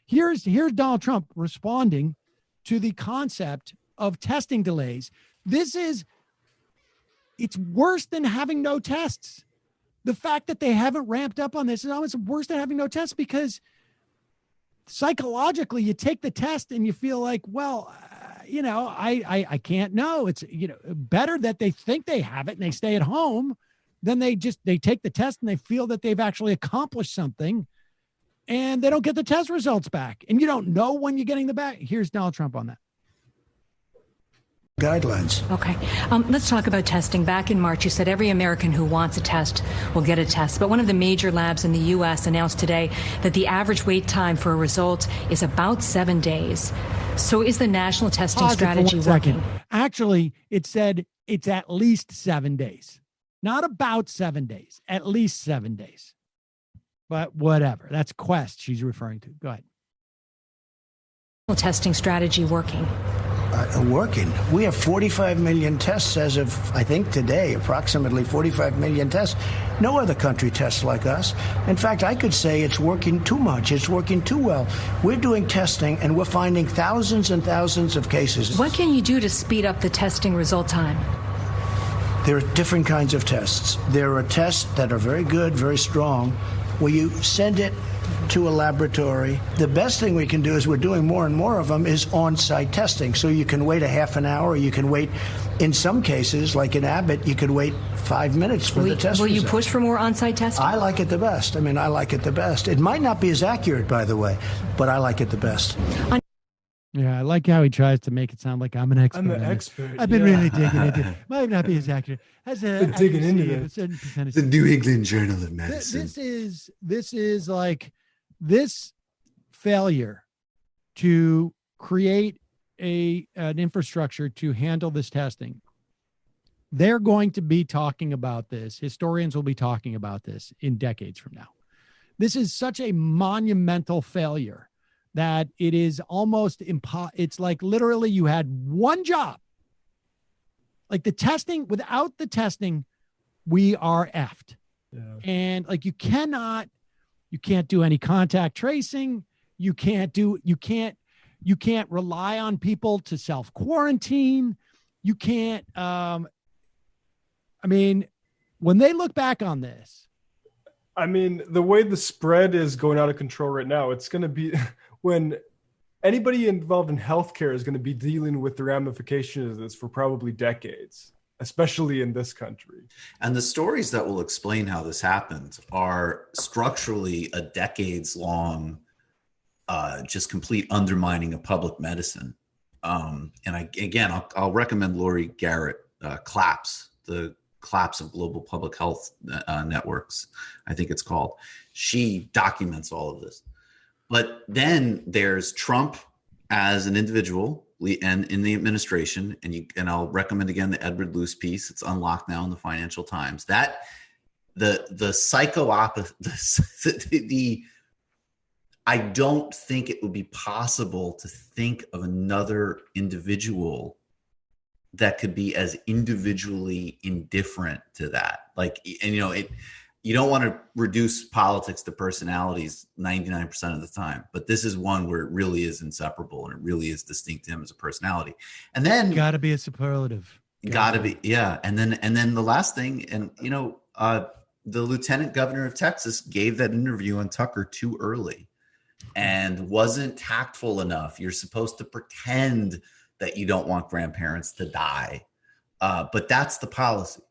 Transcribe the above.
Here's Donald Trump responding to the concept of testing delays. It's worse than having no tests. The fact that they haven't ramped up on this is almost worse than having no tests, because psychologically you take the test and you feel like, well, I can't know. It's, better that they think they have it and they stay at home than they take the test and they feel that they've actually accomplished something and they don't get the test results back. And you don't know when you're getting the back. Here's Donald Trump on that. Guidelines. Okay. Let's talk about testing. Back in March, you said every American who wants a test will get a test. But one of the major labs in the U.S. announced today that the average wait time for a result is about 7 days. So is the national testing strategy working? Actually, it said it's at least 7 days. Not about 7 days. At least 7 days. But whatever. That's Quest she's referring to. Go ahead. Testing strategy working? Working. We have 45 million tests as of, I think, today, approximately 45 million tests. No other country tests like us. In fact, I could say it's working too much. It's working too well. We're doing testing, and we're finding thousands and thousands of cases. What can you do to speed up the testing result time? There are different kinds of tests. There are tests that are very good, very strong, where you send it to a laboratory. The best thing we can do, is we're doing more and more of them, is on-site testing. So you can wait a half an hour, or you can wait, in some cases, like in Abbott, you could wait 5 minutes for the test Will result. you push for more on-site testing? I like it the best. I like it the best. It might not be as accurate, by the way, but I like it the best. Yeah, I like how he tries to make it sound like I'm an expert. I'm an expert. I've been really digging into it. Might not be as accurate. Digging into it. The New England Journal of Medicine. This is like this failure to create an infrastructure to handle this testing. They're going to be talking about this. Historians will be talking about this in decades from now. This is such a monumental failure that it is almost it's like literally you had one job. Like the testing, without the testing, we are effed. Yeah. And like you can't do any contact tracing. You can't rely on people to self-quarantine. You can't, when they look back on this. The way the spread is going out of control right now, it's going to be when anybody involved in healthcare is going to be dealing with the ramifications of this for probably decades, especially in this country. And the stories that will explain how this happened are structurally a decades-long, just complete undermining of public medicine. I'll recommend Lori Garrett, CLAPS, the Collapse of Global Public Health Networks, I think it's called. She documents all of this. But then there's Trump as an individual and in the administration, and I'll recommend again the Edward Luce piece. It's unlocked now in the Financial Times. That I don't think it would be possible to think of another individual that could be as individually indifferent to that. You don't want to reduce politics to personalities 99% of the time, but this is one where it really is inseparable and it really is distinct to him as a personality. And then got to be a superlative. Got to be, yeah. And then the last thing, the lieutenant governor of Texas gave that interview on Tucker too early and wasn't tactful enough. You're supposed to pretend that you don't want grandparents to die, but that's the policy.